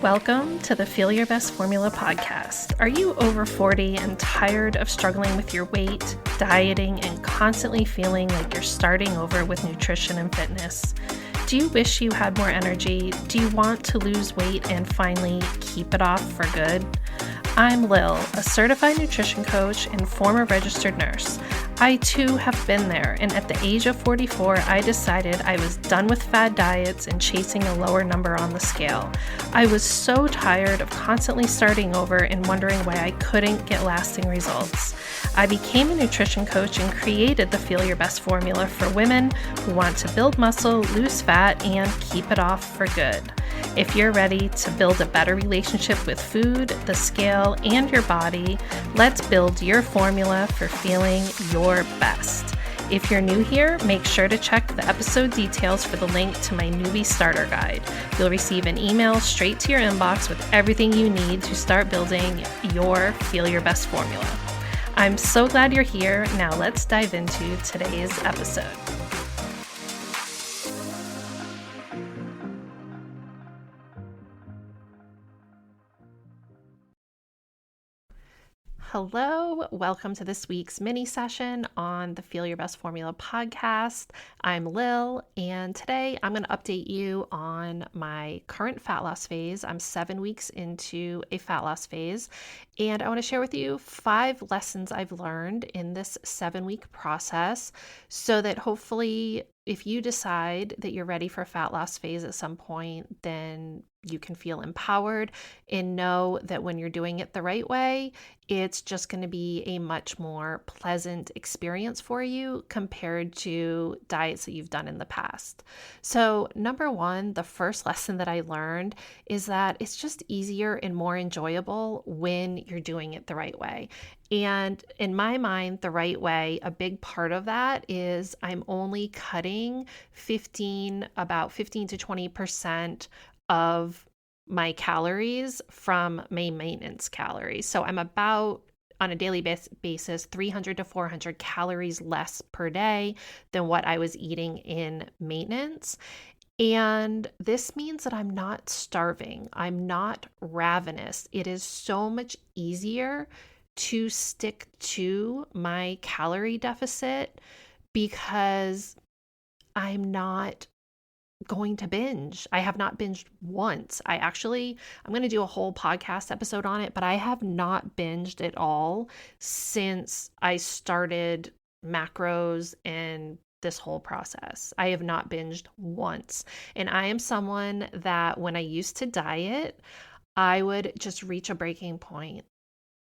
Welcome to the Feel Your Best Formula podcast. Are you over 40 and tired of struggling with your weight, dieting, and constantly feeling like you're starting over with nutrition and fitness? Do you wish you had more energy? Do you want to lose weight and finally keep it off for good? I'm Lil, a certified nutrition coach and former registered nurse. I too have been there, and at the age of 44, I decided I was done with fad diets and chasing a lower number on the scale. I was so tired of constantly starting over and wondering why I couldn't get lasting results. I became a nutrition coach and created the Feel Your Best formula for women who want to build muscle, lose fat, and keep it off for good. If you're ready to build a better relationship with food, the scale, and your body, let's build your formula for feeling your best. If you're new here, make sure to check the episode details for the link to my newbie starter guide. You'll receive an email straight to your inbox with everything you need to start building your Feel Your Best formula. I'm so glad you're here. Now let's dive into today's episode. Hello, welcome to this week's mini session on the Feel Your Best Formula podcast. I'm Lil, and today I'm going to update you on my current fat loss phase. I'm 7 weeks into a fat loss phase, and I want to share with you 5 lessons I've learned in this 7-week process so that hopefully if you decide that you're ready for a fat loss phase at some point, then you can feel empowered and know that when you're doing it the right way, it's just going to be a much more pleasant experience for you compared to diets that you've done in the past. So, number 1, the first lesson that I learned is that it's just easier and more enjoyable when you're doing it the right way. And in my mind, the right way, a big part of that is I'm only cutting about 15 to 20% of my calories from my maintenance calories. So I'm about, on a daily basis, 300 to 400 calories less per day than what I was eating in maintenance. And this means that I'm not starving. I'm not ravenous. It is so much easier to stick to my calorie deficit because I'm not going to binge. I have not binged once. I'm going to do a whole podcast episode on it, but I have not binged at all since I started macros and this whole process. I have not binged once. And I am someone that when I used to diet, I would just reach a breaking point,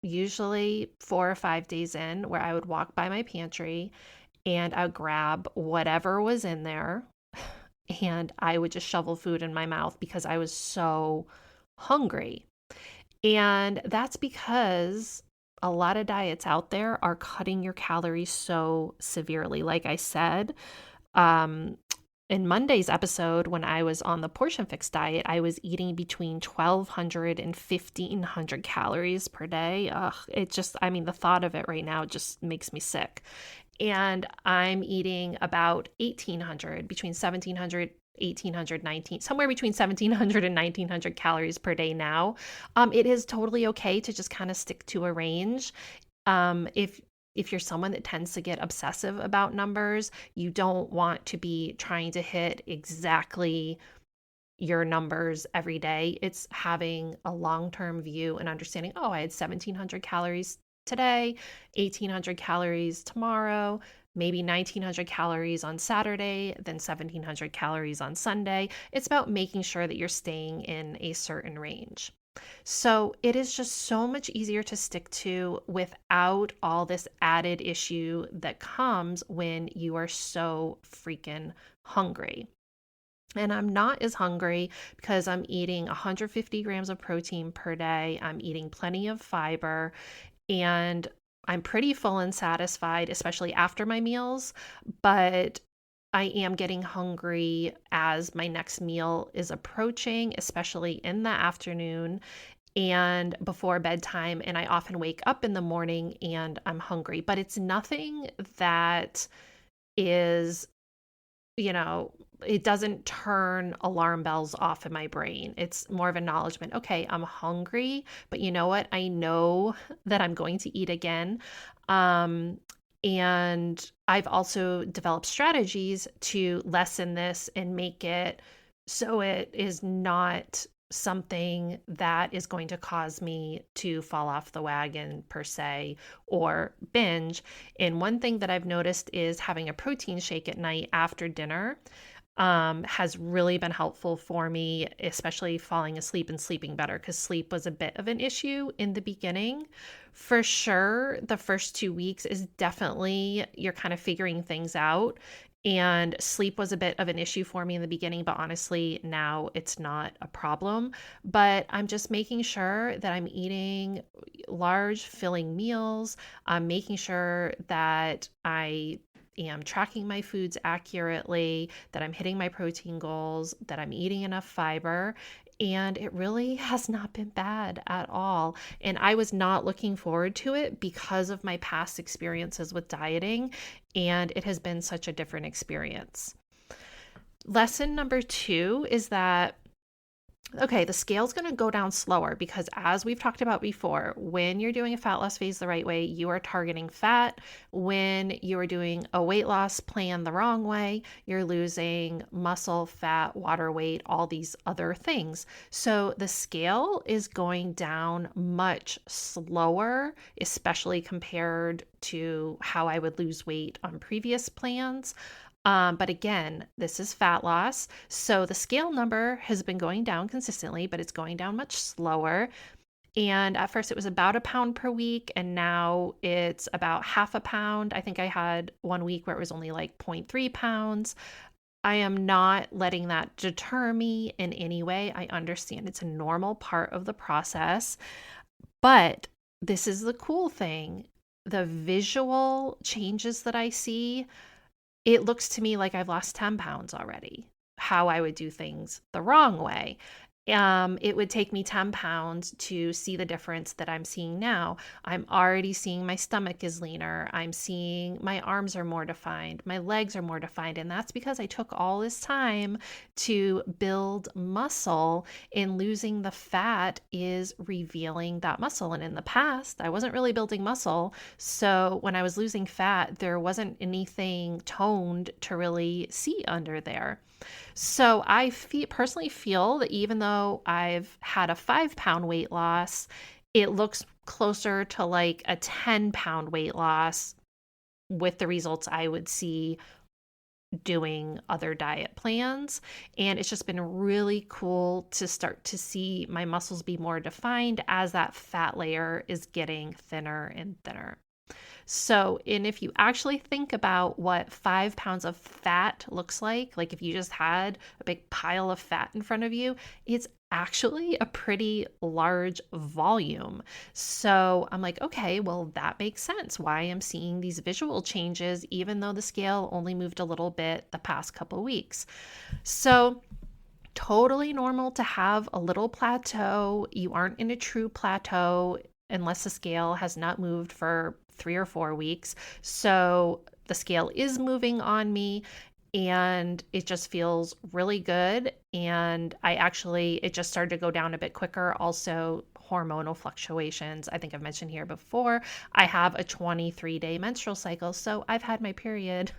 usually 4 or 5 days in, where I would walk by my pantry and I would grab whatever was in there and I would just shovel food in my mouth because I was so hungry. And that's because a lot of diets out there are cutting your calories so severely. Like I said, in Monday's episode, when I was on the Portion Fix diet, I was eating between 1,200 and 1,500 calories per day. The thought of it right now just makes me sick. And I'm eating about 1,800, between 1,700, 1,800, 19, somewhere between 1,700 and 1,900 calories per day now. It is totally okay to just kind of stick to a range. If you're someone that tends to get obsessive about numbers, you don't want to be trying to hit exactly your numbers every day. It's having a long-term view and understanding, I had 1,700 calories today, 1,800 calories tomorrow, maybe 1,900 calories on Saturday, then 1,700 calories on Sunday. It's about making sure that you're staying in a certain range. So it is just so much easier to stick to without all this added issue that comes when you are so freaking hungry. And I'm not as hungry because I'm eating 150 grams of protein per day. I'm eating plenty of fiber, and I'm pretty full and satisfied, especially after my meals, but I am getting hungry as my next meal is approaching, especially in the afternoon. and before bedtime. And I often wake up in the morning and I'm hungry, but it's nothing that is, you know, it doesn't turn alarm bells off in my brain. It's more of acknowledgement. Okay, I'm hungry, but you know what? I know that I'm going to eat again. Um, and I've also developed strategies to lessen this and make it so it is not something that is going to cause me to fall off the wagon per se or binge. And one thing that I've noticed is having a protein shake at night after dinner has really been helpful for me, especially falling asleep and sleeping better, because sleep was a bit of an issue in the beginning. For sure, the first 2 weeks is definitely you're kind of figuring things out. And sleep was a bit of an issue for me in the beginning, but honestly, now it's not a problem. But I'm just making sure that I'm eating large, filling meals. I'm making sure that I am tracking my foods accurately, that I'm hitting my protein goals, that I'm eating enough fiber. And it really has not been bad at all. And I was not looking forward to it because of my past experiences with dieting. And it has been such a different experience. Lesson number 2 is that okay, the scale's going to go down slower because, as we've talked about before, when you're doing a fat loss phase the right way, you are targeting fat. When you are doing a weight loss plan the wrong way, you're losing muscle, fat, water weight, all these other things. So the scale is going down much slower, especially compared to how I would lose weight on previous plans. But again, this is fat loss. So the scale number has been going down consistently, but it's going down much slower. And at first it was about a pound per week, and now it's about half a pound. I think I had 1 week where it was only like 0.3 pounds. I am not letting that deter me in any way. I understand it's a normal part of the process. But this is the cool thing. The visual changes that I see, it looks to me like I've lost 10 pounds already, how I would do things the wrong way. It would take me 10 pounds to see the difference that I'm seeing now. I'm already seeing my stomach is leaner. I'm seeing my arms are more defined. My legs are more defined. And that's because I took all this time to build muscle, and losing the fat is revealing that muscle. And in the past, I wasn't really building muscle. So when I was losing fat, there wasn't anything toned to really see under there. So I personally feel that even though I've had a 5 pound weight loss, it looks closer to like a 10 pound weight loss with the results I would see doing other diet plans. And it's just been really cool to start to see my muscles be more defined as that fat layer is getting thinner and thinner. So, and if you actually think about what 5 pounds of fat looks like if you just had a big pile of fat in front of you, it's actually a pretty large volume. So I'm like, okay, well, that makes sense why I'm seeing these visual changes, even though the scale only moved a little bit the past couple weeks. So totally normal to have a little plateau. You aren't in a true plateau unless the scale has not moved for 3 or 4 weeks. So the scale is moving on me, and it just feels really good. And it just started to go down a bit quicker. Also, hormonal fluctuations. I think I've mentioned here before, I have a 23-day menstrual cycle. So I've had my period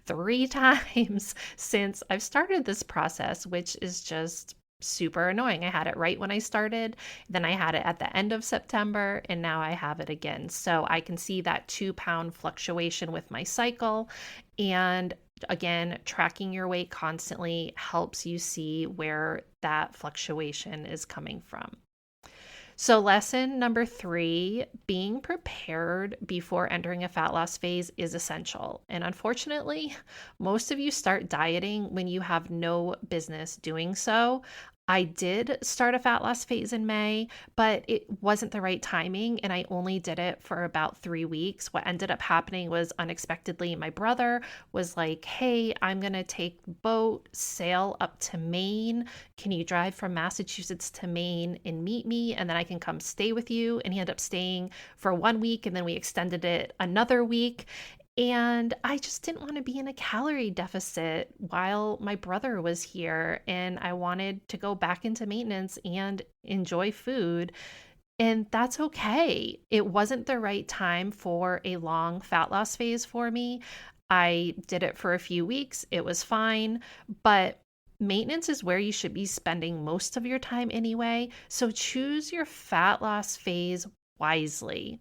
3 times since I've started this process, which is just super annoying. I had it right when I started, then I had it at the end of September, and now I have it again. So I can see that 2 pound fluctuation with my cycle. And again, tracking your weight constantly helps you see where that fluctuation is coming from. So, lesson number 3, being prepared before entering a fat loss phase is essential. And unfortunately, most of you start dieting when you have no business doing so. I did start a fat loss phase in May, but it wasn't the right timing, and I only did it for about 3 weeks. What ended up happening was unexpectedly, my brother was like, "Hey, I'm going to take the boat, sail up to Maine. Can you drive from Massachusetts to Maine and meet me? And then I can come stay with you." And he ended up staying for 1 week, and then we extended it another week. And I just didn't want to be in a calorie deficit while my brother was here. And I wanted to go back into maintenance and enjoy food. And that's okay. It wasn't the right time for a long fat loss phase for me. I did it for a few weeks, it was fine. But maintenance is where you should be spending most of your time anyway. So choose your fat loss phase wisely,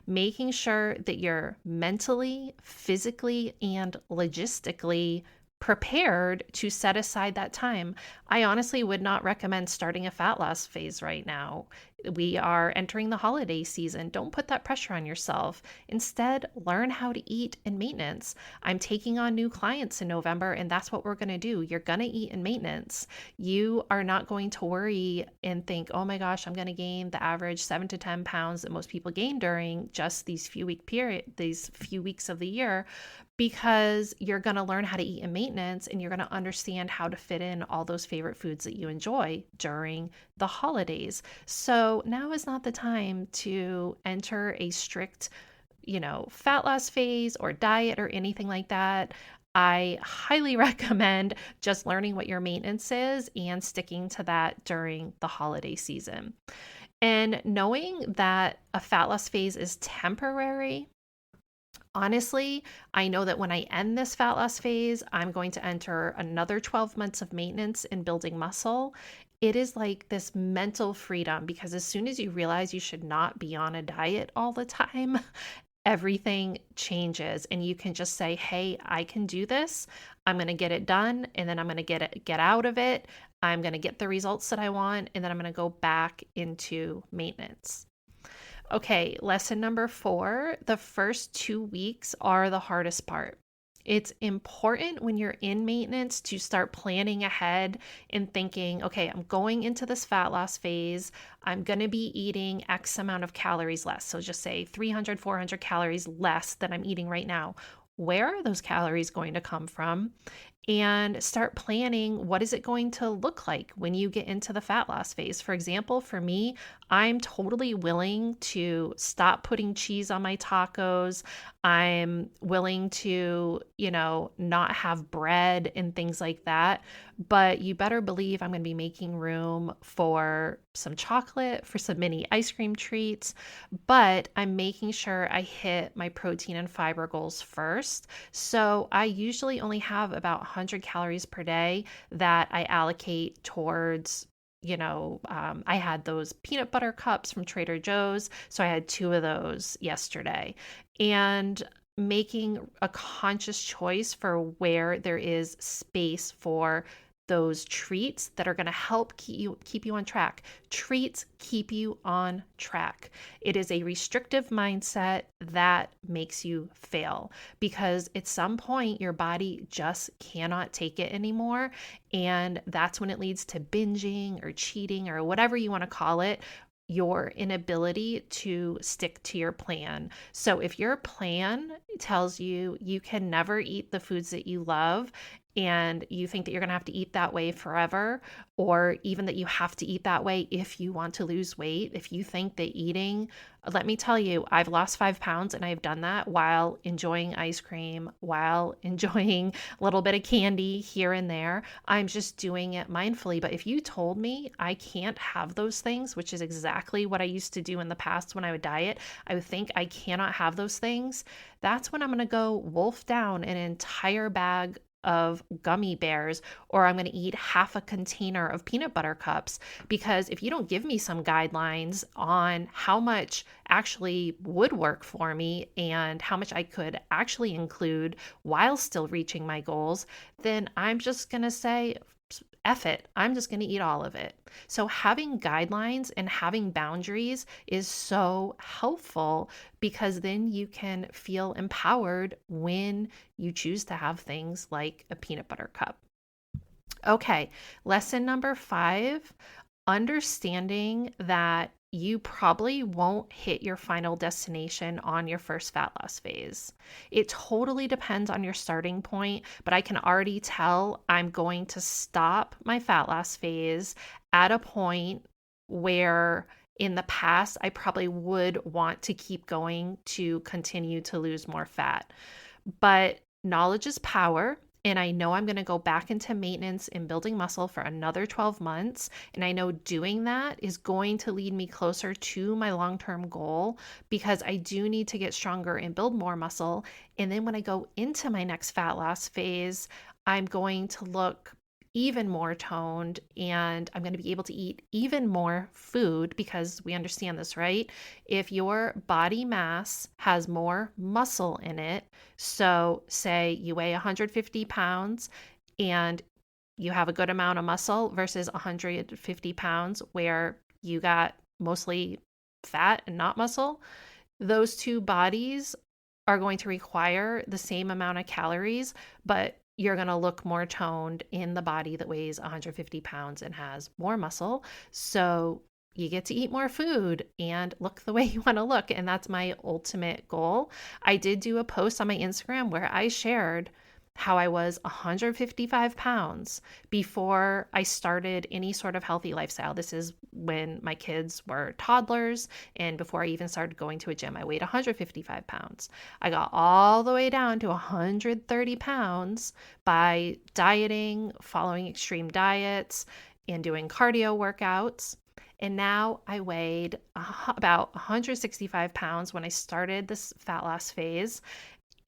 making sure that you're mentally, physically, and logistically prepared to set aside that time. I honestly would not recommend starting a fat loss phase right now. We are entering the holiday season. Don't put that pressure on yourself. Instead, learn how to eat in maintenance. I'm taking on new clients in November, and that's what we're going to do. You're going to eat in maintenance. You are not going to worry and think, oh my gosh, I'm going to gain the average 7 to 10 pounds that most people gain during just these few weeks of the year, because you're going to learn how to eat in maintenance and you're going to understand how to fit in all those favorite foods that you enjoy during the holidays. So now is not the time to enter a strict, fat loss phase or diet or anything like that. I highly recommend just learning what your maintenance is and sticking to that during the holiday season. And knowing that a fat loss phase is temporary. Honestly, I know that when I end this fat loss phase, I'm going to enter another 12 months of maintenance and building muscle. It is like this mental freedom, because as soon as you realize you should not be on a diet all the time, everything changes and you can just say, "Hey, I can do this. I'm going to get it done, and then I'm going to get out of it. I'm going to get the results that I want, and then I'm going to go back into maintenance." Okay, lesson number 4, the first 2 weeks are the hardest part. It's important when you're in maintenance to start planning ahead and thinking, okay, I'm going into this fat loss phase. I'm going to be eating X amount of calories less. So just say 300, 400 calories less than I'm eating right now. Where are those calories going to come from? And start planning, what is it going to look like when you get into the fat loss phase? For example, for me, I'm totally willing to stop putting cheese on my tacos. I'm willing to, not have bread and things like that. But you better believe I'm going to be making room for some chocolate, for some mini ice cream treats. But I'm making sure I hit my protein and fiber goals first. So I usually only have about 100 calories per day that I allocate towards. I had those peanut butter cups from Trader Joe's. So I had 2 of those yesterday. And making a conscious choice for where there is space for those treats that are going to help keep you on track. Treats keep you on track. It is a restrictive mindset that makes you fail, because at some point your body just cannot take it anymore, and that's when it leads to binging or cheating or whatever you want to call it, your inability to stick to your plan. So if your plan tells you you can never eat the foods that you love, and you think that you're going to have to eat that way forever, or even that you have to eat that way if you want to lose weight, if you think that eating, let me tell you, I've lost 5 pounds and I've done that while enjoying ice cream, while enjoying a little bit of candy here and there. I'm just doing it mindfully. But if you told me I can't have those things, which is exactly what I used to do in the past when I would diet, I would think I cannot have those things. That's when I'm going to go wolf down an entire bag of gummy bears, or I'm going to eat half a container of peanut butter cups. Because if you don't give me some guidelines on how much actually would work for me and how much I could actually include while still reaching my goals, then I'm just going to say, F it, I'm just going to eat all of it. So having guidelines and having boundaries is so helpful, because then you can feel empowered when you choose to have things like a peanut butter cup. Okay, lesson number 5, understanding that you probably won't hit your final destination on your first fat loss phase. It totally depends on your starting point, but I can already tell I'm going to stop my fat loss phase at a point where in the past I probably would want to keep going to continue to lose more fat. But knowledge is power. And I know I'm going to go back into maintenance and building muscle for another 12 months. And I know doing that is going to lead me closer to my long term goal because I do need to get stronger and build more muscle. And then when I go into my next fat loss phase, I'm going to look even more toned and I'm going to be able to eat even more food because we understand this, right? If your body mass has more muscle in it, so say you weigh 150 pounds and you have a good amount of muscle versus 150 pounds where you got mostly fat and not muscle, those two bodies are going to require the same amount of calories, but you're going to look more toned in the body that weighs 150 pounds and has more muscle. So you get to eat more food and look the way you want to look. And that's my ultimate goal. I did do a post on my Instagram where I shared how I was 155 pounds before I started any sort of healthy lifestyle. This is when my kids were toddlers and before I even started going to a gym. I weighed 155 pounds. I got all the way down to 130 pounds by dieting, following extreme diets, and doing cardio workouts. And now I weighed about 165 pounds when I started this fat loss phase.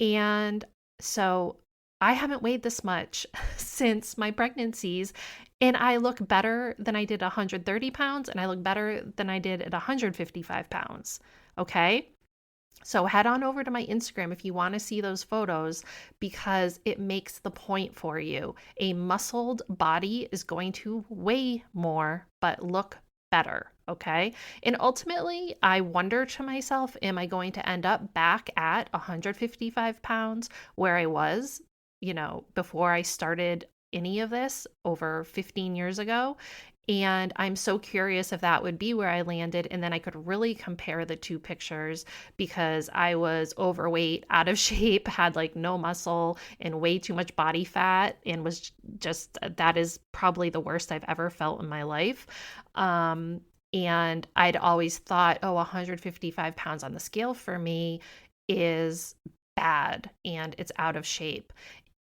And so I haven't weighed this much since my pregnancies. And I look better than I did 130 pounds, and I look better than I did at 155 pounds. Okay. So head on over to my Instagram if you want to see those photos because it makes the point for you. A muscled body is going to weigh more, but look better. Okay. And ultimately, I wonder to myself, am I going to end up back at 155 pounds where I was, before I started any of this over 15 years ago? And I'm so curious if that would be where I landed. And then I could really compare the two pictures because I was overweight, out of shape, had like no muscle and way too much body fat, and was just, that is probably the worst I've ever felt in my life. And I'd always thought, oh, 155 pounds on the scale for me is bad and it's out of shape.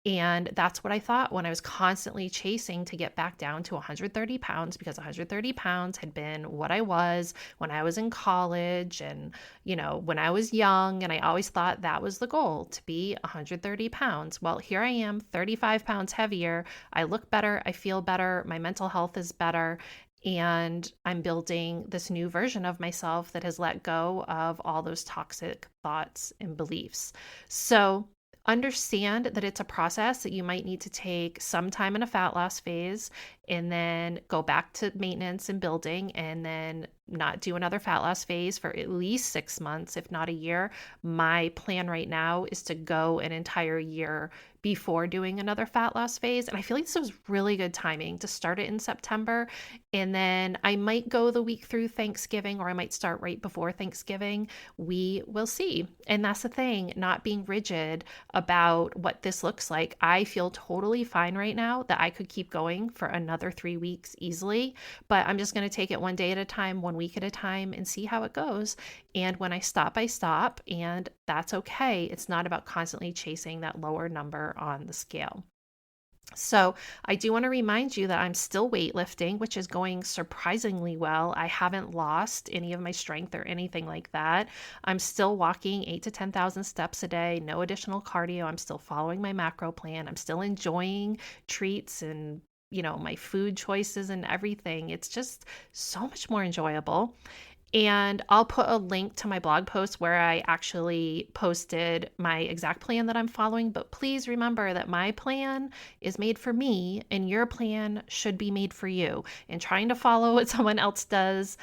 And that's what I thought when I was constantly chasing to get back down to 130 pounds because 130 pounds had been what I was when I was in college and, when I was young. And I always thought that was the goal, to be 130 pounds. Well, here I am, 35 pounds heavier. I look better. I feel better. My mental health is better. And I'm building this new version of myself that has let go of all those toxic thoughts and beliefs. So, understand that it's a process that you might need to take some time in a fat loss phase and then go back to maintenance and building and then not do another fat loss phase for at least 6 months, if not a year. My plan right now is to go an entire year before doing another fat loss phase. And I feel like this was really good timing to start it in September. And then I might go the week through Thanksgiving or I might start right before Thanksgiving. We will see. And that's the thing, not being rigid about what this looks like. I feel totally fine right now that I could keep going for another 3 weeks easily, but I'm just going to take it one day at a time, 1 week at a time, and see how it goes. And when I stop, and that's okay. It's not about constantly chasing that lower number on the scale. So I do want to remind you that I'm still weightlifting, which is going surprisingly well. I haven't lost any of my strength or anything like that. I'm still walking 8 to 10,000 steps a day, no additional cardio. I'm still following my macro plan. I'm still enjoying treats and my food choices and everything. It's just so much more enjoyable. And I'll put a link to my blog post where I actually posted my exact plan that I'm following. But please remember that my plan is made for me and your plan should be made for you. And trying to follow what someone else does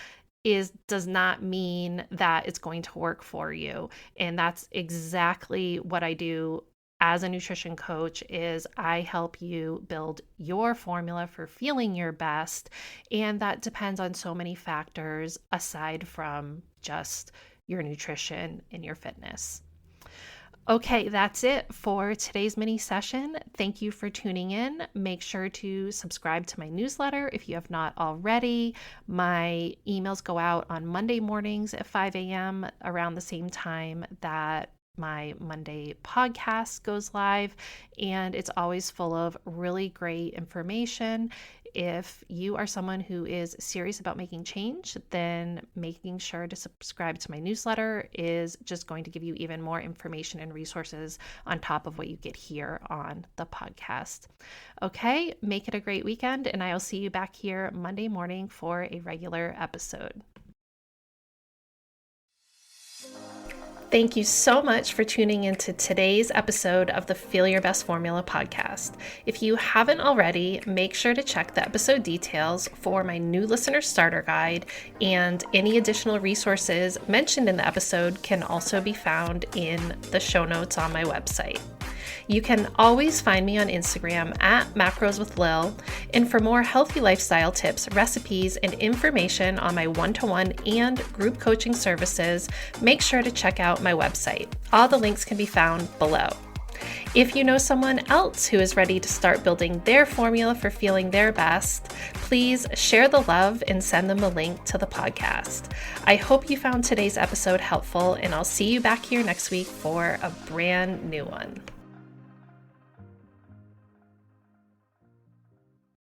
not mean that it's going to work for you. And that's exactly what I do as a nutrition coach is I help you build your formula for feeling your best. And that depends on so many factors aside from just your nutrition and your fitness. Okay, that's it for today's mini session. Thank you for tuning in. Make sure to subscribe to my newsletter if you have not already. My emails go out on Monday mornings at 5 a.m. around the same time that my Monday podcast goes live, and it's always full of really great information. If you are someone who is serious about making change, then making sure to subscribe to my newsletter is just going to give you even more information and resources on top of what you get here on the podcast. Okay, make it a great weekend, and I'll see you back here Monday morning for a regular episode. Thank you so much for tuning into today's episode of the Feel Your Best Formula podcast. If you haven't already, make sure to check the episode details for my new listener starter guide, and any additional resources mentioned in the episode can also be found in the show notes on my website. You can always find me on Instagram at Macros with Lil, and for more healthy lifestyle tips, recipes, and information on my one-to-one and group coaching services, make sure to check out my website. All the links can be found below. If you know someone else who is ready to start building their formula for feeling their best, please share the love and send them a link to the podcast. I hope you found today's episode helpful, and I'll see you back here next week for a brand new one.